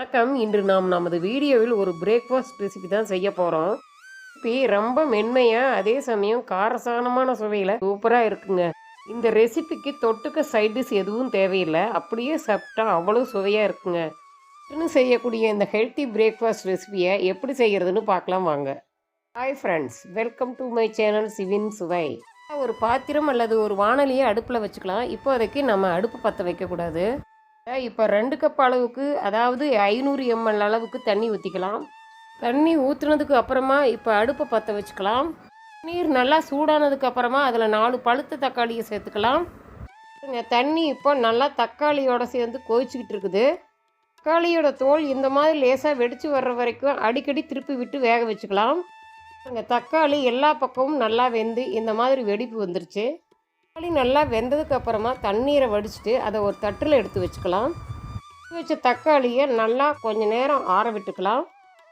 வணக்கம். இன்று நாம் நமது வீடியோவில் ஒரு பிரேக்ஃபாஸ்ட் ரெசிபி தான் செய்ய போகிறோம். ரெசிபி ரொம்ப மென்மையாக அதே சமயம் காரசாரமான சுவையில் சூப்பராக இருக்குங்க. இந்த ரெசிபிக்கு தொட்டுக்க சைட் டிஷ் எதுவும் தேவையில்லை, அப்படியே சாப்பிட்டா அவ்வளோ சுவையாக இருக்குங்க. இன்னும் செய்யக்கூடிய இந்த ஹெல்த்தி பிரேக்ஃபாஸ்ட் ரெசிபியை எப்படி செய்கிறதுன்னு பார்க்கலாம் வாங்க. Hi friends, welcome to my channel Shivin சுவை. ஒரு பாத்திரம் அல்லது ஒரு வாணலியை அடுப்பில் வச்சுக்கலாம். இப்போ அதுக்கு நம்ம அடுப்பு பற்ற வைக்கக்கூடாது. இப்போ 2 கப் அளவுக்கு, அதாவது 500 ml அளவுக்கு தண்ணி ஊற்றிக்கலாம். தண்ணி ஊற்றுனதுக்கு அப்புறமா இப்போ அடுப்பை பற்ற வச்சுக்கலாம். நீர் நல்லா சூடானதுக்கு அப்புறமா அதில் 4 பழுத்த தக்காளியை சேர்த்துக்கலாம். தண்ணி இப்போ நல்லா தக்காளியோட சேர்ந்து கொதிச்சுக்கிட்டு இருக்குது. தக்காளியோட தோல் இந்த மாதிரி லேசாக வெடித்து வர்ற வரைக்கும் அடிக்கடி திருப்பி விட்டு வேக வச்சுக்கலாம். தக்காளி எல்லா பக்கமும் நல்லா வெந்து இந்த மாதிரி வெடிப்பு வந்துருச்சு. தக்காளி நல்லா வெந்ததுக்கு அப்புறமா தண்ணீரை வடிச்சிட்டு அதை ஒரு தட்டில் எடுத்து வச்சுக்கலாம். வச்ச தக்காளியை நல்லா கொஞ்சம் நேரம் ஆற விட்டுக்கலாம்.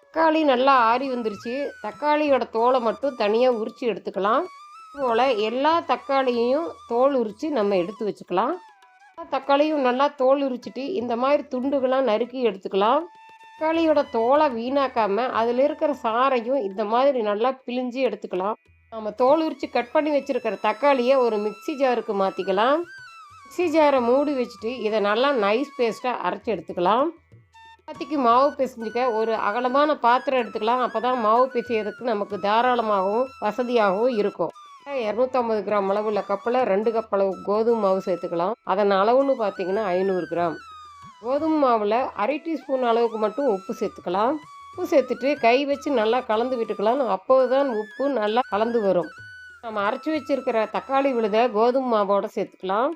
தக்காளி நல்லா ஆறி வந்துருச்சு. தக்காளியோட தோலை மட்டும் தனியாக உரித்து எடுத்துக்கலாம். இதுபோல் எல்லா தக்காளியையும் தோல் உரித்து நம்ம எடுத்து வச்சுக்கலாம். தக்காளியும் நல்லா தோல் உரிச்சிட்டு இந்த மாதிரி துண்டுகளாக நறுக்கி எடுத்துக்கலாம். தக்காளியோட தோலை வீணாக்காமல் அதில் இருக்கிற சாறையும் இந்த மாதிரி நல்லா பிழிஞ்சு எடுத்துக்கலாம். நம்ம தோல் உரித்து கட் பண்ணி வச்சுருக்கிற தக்காளியை ஒரு மிக்சி ஜாருக்கு மாற்றிக்கலாம். மிக்சி ஜாரை மூடி வச்சுட்டு இதை நல்லா நைஸ் பேஸ்ட்டாக அரைச்சி எடுத்துக்கலாம். சப்பாத்திக்கு மாவு பிசைஞ்சிக்க ஒரு அகலமான பாத்திரம் எடுத்துக்கலாம். அப்போ தான் மாவு பிசையறதுக்கு நமக்கு தாராளமாகவும் வசதியாகவும் இருக்கும். 250 கிராம் அளவுள்ள கப்பில் 2 கப் அளவு கோதுமை மாவு சேர்த்துக்கலாம். அதன் அளவுன்னு பார்த்தீங்கன்னா 500 கிராம். கோதுமை மாவில் 1/2 டீஸ்பூன் அளவுக்கு மட்டும் உப்பு சேர்த்துக்கலாம். உப்பு சேர்த்துட்டு கை வச்சு நல்லா கலந்து விட்டுக்கலாம். அப்போது தான் உப்பு நல்லா கலந்து வரும். நம்ம அரைச்சி வச்சுருக்கிற தக்காளி விழுதை கோதுமை மாவோடு சேர்த்துக்கலாம்.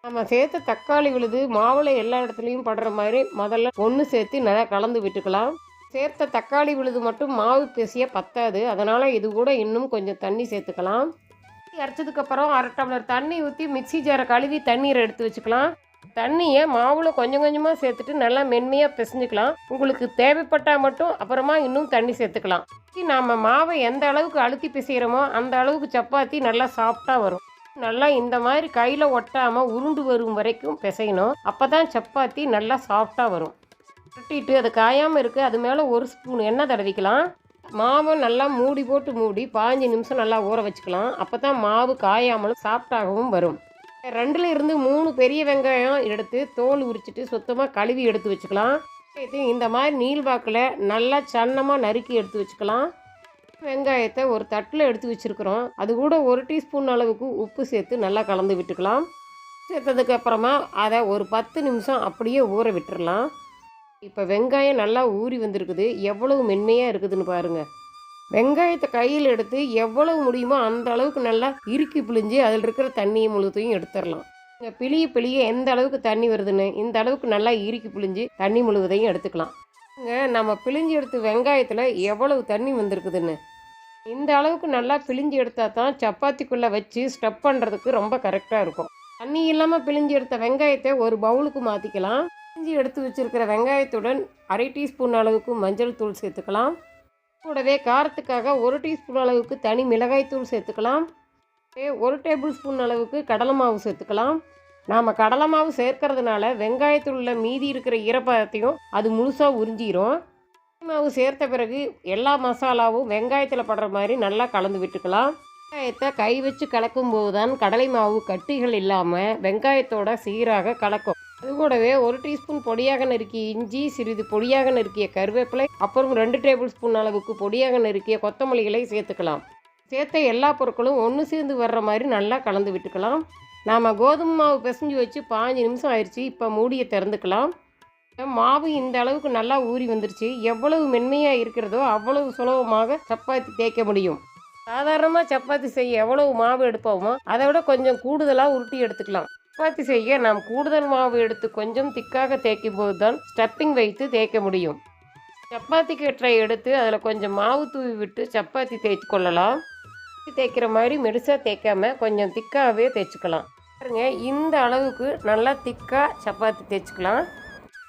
நம்ம சேர்த்த தக்காளி விழுது மாவில் எல்லா இடத்துலையும் படுற மாதிரி முதல்ல ஒன்று சேர்த்து நல்லா கலந்து விட்டுக்கலாம். சேர்த்த தக்காளி விழுது மட்டும் மாவு பேசிய பத்தாது, அதனால் இது கூட இன்னும் கொஞ்சம் தண்ணி சேர்த்துக்கலாம். அரைச்சதுக்கப்புறம் 1/2 டம்ளர் தண்ணி ஊற்றி மிக்சி ஜாரை கழுவி தண்ணீரை எடுத்து வச்சுக்கலாம். தண்ணியை மாவில் கொஞ்சம் கொஞ்சமாக சேர்த்துட்டு நல்லா மென்மையாக பிசைஞ்சிக்கலாம். உங்களுக்கு தேவைப்பட்டால் மட்டும் அப்புறமா இன்னும் தண்ணி சேர்த்துக்கலாம். நாம் மாவை எந்த அளவுக்கு அழுத்தி பிசைகிறோமோ அந்த அளவுக்கு சப்பாத்தி நல்லா சாஃப்டாக வரும். நல்லா இந்த மாதிரி கையில் ஒட்டாமல் உருண்டு வரும் வரைக்கும் பிசையணும். அப்போ தான் சப்பாத்தி நல்லா சாஃப்டாக வரும். கட்டிட்டு அது காயாமல் இருக்குது, அது மேலே 1 ஸ்பூன் எண்ணெய் தடவிக்கலாம். மாவை நல்லா மூடி போட்டு மூடி 15 நிமிஷம் நல்லா ஊற வச்சுக்கலாம். அப்போ தான் மாவு காயாமலும் சாஃப்டாகவும் வரும். 2லிருந்து 3 பெரிய வெங்காயம் எடுத்து தோல் உரிச்சிட்டு சுத்தமாக கழுவி எடுத்து வச்சுக்கலாம். இந்த மாதிரி நீள்வாக்கில் நல்லா சன்னமாக நறுக்கி எடுத்து வச்சுக்கலாம். வெங்காயத்தை ஒரு தட்டில் எடுத்து வச்சுருக்குறோம். அது கூட 1 டீஸ்பூன் அளவுக்கு உப்பு சேர்த்து நல்லா கலந்து விட்டுக்கலாம். சேர்த்ததுக்கு அப்புறமா அதை ஒரு 10 நிமிஷம் அப்படியே ஊற விட்டுடலாம். இப்போ வெங்காயம் நல்லா ஊறி வந்திருக்குது. எவ்வளவு மென்மையாக இருக்குதுன்னு பாருங்கள். வெங்காயத்தை கையில் எடுத்து எவ்வளவு முடியுமோ அந்த அளவுக்கு நல்லா இறுக்கி பிழிஞ்சு அதில் இருக்கிற தண்ணியை முழுத்தையும் எடுத்துடலாம். பிழிய எந்த அளவுக்கு தண்ணி வருதுன்னு இந்த அளவுக்கு நல்லா இறுக்கி பிழிஞ்சு தண்ணி முழுவதையும் எடுத்துக்கலாம். நம்ம பிழிஞ்சு எடுத்து வெங்காயத்தில் எவ்வளவு தண்ணி வந்திருக்குதுன்னு இந்த அளவுக்கு நல்லா பிழிஞ்சு எடுத்தால் தான் சப்பாத்திக்குள்ளே வச்சு ஸ்டப் பண்ணுறதுக்கு ரொம்ப கரெக்டாக இருக்கும். தண்ணி இல்லாமல் பிழிஞ்சு எடுத்த வெங்காயத்தை ஒரு பவுலுக்கு மாற்றிக்கலாம். பிழிஞ்சு எடுத்து வச்சுருக்கிற வெங்காயத்துடன் 1/2 டீஸ்பூன் அளவுக்கு மஞ்சள் தூள் சேர்த்துக்கலாம். கூடவே காரத்துக்காக 1 டீஸ்பூன் அளவுக்கு தனி மிளகாய்த்தூள் சேர்த்துக்கலாம். 1 டேபிள் ஸ்பூன் அளவுக்கு கடலை மாவு சேர்த்துக்கலாம். நாம் கடலை மாவு சேர்க்கறதுனால வெங்காயத்தூளில் மீதி இருக்கிற ஈரப்பதத்தையும் அது முழுசாக உறிஞ்சிரும். மாவு சேர்த்த பிறகு எல்லா மசாலாவும் வெங்காயத்தில் படுற மாதிரி நல்லா கலந்து விட்டுக்கலாம். வெங்காயத்தை கை வச்சு கலக்கும்போது தான் கடலை மாவு கட்டிகள் இல்லாமல் வெங்காயத்தோட சீராக கலக்கும். அது கூடவே 1 டீஸ்பூன் பொடியாக நறுக்கிய இஞ்சி, சிறிது பொடியாக நறுக்கிய கருவேப்பிலை, அப்புறம் 2 டேபிள் ஸ்பூன் அளவுக்கு பொடியாக நறுக்கிய கொத்தமல்லிகளை சேர்த்துக்கலாம். சேர்த்த எல்லா பொருட்களும் ஒன்று சேர்ந்து வர்ற மாதிரி நல்லா கலந்து விட்டுக்கலாம். நாம் கோதுமை மாவு பிசைஞ்சு வச்சு 15 நிமிஷம் ஆயிடுச்சு. இப்போ மூடியை திறந்துக்கலாம். மாவு இந்த அளவுக்கு நல்லா ஊறி வந்துருச்சு. எவ்வளவு மென்மையாக இருக்கிறதோ அவ்வளவு சுலபமாக சப்பாத்தி தேய்க்க முடியும். சாதாரணமாக சப்பாத்தி செய்ய எவ்வளவு மாவு எடுப்போமோ அதை விட கொஞ்சம் கூடுதலாக உருட்டி எடுத்துக்கலாம். சப்பாத்தி செய்ய நாம் கூடுதல் மாவு எடுத்து கொஞ்சம் திக்காக தேய்க்கும் போது தான் ஸ்டப்பிங் வைத்து தேய்க்க முடியும். சப்பாத்தி கட்டரை எடுத்து அதில் கொஞ்சம் மாவு தூவி விட்டு சப்பாத்தி தேய்ச்சி கொள்ளலாம். தேய்க்கிற மாதிரி மெடிசாக தேய்க்காம கொஞ்சம் திக்காகவே தேய்ச்சிக்கலாம். பாருங்க, இந்த அளவுக்கு நல்லா திக்காக சப்பாத்தி தேய்ச்சிக்கலாம்.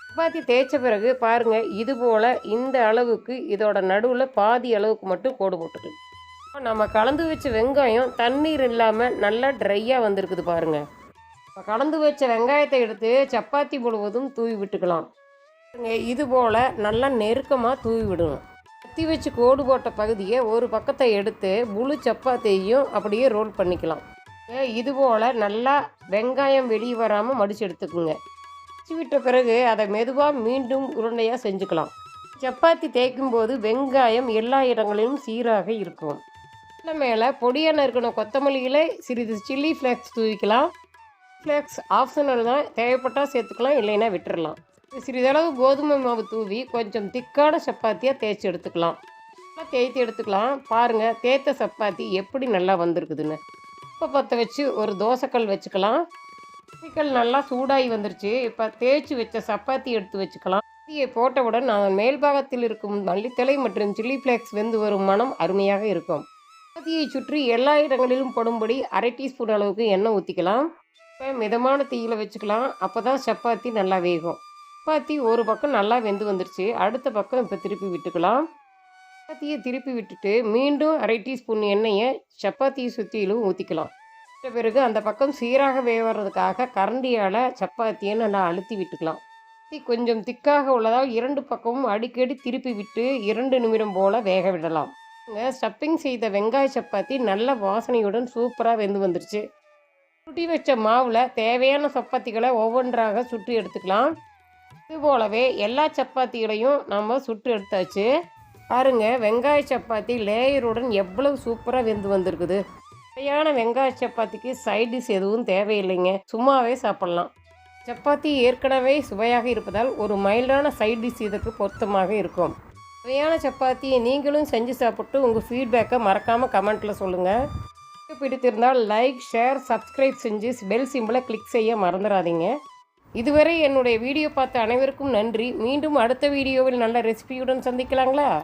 சப்பாத்தி தேய்ச்ச பிறகு பாருங்கள், இது போல் இந்த அளவுக்கு இதோட நடுவில் பாதி அளவுக்கு மட்டும் கோடு போட்டுக்கலாம். நம்ம கலந்து வச்ச வெங்காயம் தண்ணீர் இல்லாமல் நல்லா ட்ரையாக வந்திருக்குது பாருங்கள். கலந்து வச்ச வெங்காயத்தை எடுத்து சப்பாத்தி முழுவதும் தூவி விட்டுக்கலாம். இது போல் நல்லா நெருக்கமாக தூவி விடணும். கத்தி வச்சு கோடு போட்ட பகுதியை ஒரு பக்கத்தை எடுத்து முழு சப்பாத்தியையும் அப்படியே ரோல் பண்ணிக்கலாம். இது போல் நல்லா வெங்காயம் வெளியே வராமல் மடித்து எடுத்துக்குங்க. மடிச்சு விட்ட பிறகு அதை மெதுவாக மீண்டும் உருண்டையாக செஞ்சுக்கலாம். சப்பாத்தி தேய்க்கும் போது வெங்காயம் எல்லா இடங்களிலும் சீராக இருக்கும். மேலே பொடியாக நறுக்கணும் கொத்தமல்லியில் சிறிது சில்லி ஃப்ளேக்ஸ் தூவிக்கலாம். ஃப்ளேக்ஸ் ஆப்ஷனல் தான், தேவைப்பட்டால் சேர்த்துக்கலாம், இல்லைன்னா விட்டுடலாம். சிறிதளவு கோதுமை மாவு தூவி கொஞ்சம் திக்கான சப்பாத்தியாக தேய்ச்சி எடுத்துக்கலாம். தேய்த்து எடுத்துக்கலாம். பாருங்கள் தேய்த்த சப்பாத்தி எப்படி நல்லா வந்திருக்குதுன்னு. இப்போ பற்ற வச்சு ஒரு தோசைக்கல் வச்சுக்கலாம். தோசைக்கல் நல்லா சூடாகி வந்துருச்சு. இப்போ தேய்ச்சி வச்ச சப்பாத்தி எடுத்து வச்சுக்கலாம். சப்பாத்தியை போட்டவுடன் அதன் மேல் பாகத்தில் இருக்கும் மல்லித்தலை மற்றும் சில்லி ஃப்ளேக்ஸ் வெந்து வரும் மனம் அருமையாக இருக்கும். சப்பாத்தியை சுற்றி எல்லா இடங்களிலும் படும்படி 1/2 டீஸ்பூன் அளவுக்கு எண்ணெய் ஊற்றிக்கலாம். இப்போ மிதமான தீயில் வச்சுக்கலாம். அப்போ தான் சப்பாத்தி நல்லா வேகும். சப்பாத்தி ஒரு பக்கம் நல்லா வெந்து வந்துருச்சு. அடுத்த பக்கம் இப்போ திருப்பி விட்டுக்கலாம். சப்பாத்தியை திருப்பி விட்டுட்டு மீண்டும் 1/2 டீஸ்பூன் எண்ணெயை சப்பாத்தியை சுற்றிலும் ஊற்றிக்கலாம். பிறகு அந்த பக்கம் சீராக வேகிறதுக்காக கரண்டியால் சப்பாத்தியை நல்லா அழுத்தி விட்டுக்கலாம். கொஞ்சம் திக்காக உள்ளதால் 2 பக்கமும் அடிக்கடி திருப்பி விட்டு 2 நிமிடம் போல் வேக விடலாம். ஸ்டப்பிங் செய்த வெங்காய சப்பாத்தி நல்ல வாசனையுடன் சூப்பராக வெந்து வந்துருச்சு. சுட்டி வச்ச மாவில் தேவையான சப்பாத்திகளை ஒவ்வொன்றாக சுட்டு எடுத்துக்கலாம். இது போலவே எல்லா சப்பாத்திகளையும் நம்ம சுட்டு எடுத்தாச்சு. பாருங்கள் வெங்காய சப்பாத்தி லேயருடன் எவ்வளவு சூப்பராக வெந்து வந்திருக்குது. சுவையான வெங்காய சப்பாத்திக்கு சைட் டிஷ் எதுவும் தேவையில்லைங்க, சும்மாவே சாப்பிட்லாம். சப்பாத்தி ஏற்கனவே சுவையாக இருப்பதால் ஒரு மைல்டான சைட் டிஷ் இதுக்கு பொருத்தமாக இருக்கும். சுவையான சப்பாத்தியை நீங்களும் செஞ்சு சாப்பிட்டு உங்கள் ஃபீட்பேக்கை மறக்காமல் கமெண்ட்டில் சொல்லுங்கள். பிடித்திருந்தால் லைக், ஷேர், சப்ஸ்கிரைப் செஞ்சு பெல் சிம்பிளை கிளிக் செய்ய மறந்துடாதீங்க. இதுவரை என்னுடைய வீடியோ பார்த்த அனைவருக்கும் நன்றி. மீண்டும் அடுத்த வீடியோவில் நல்ல ரெசிபியுடன் சந்திக்கலாங்களா?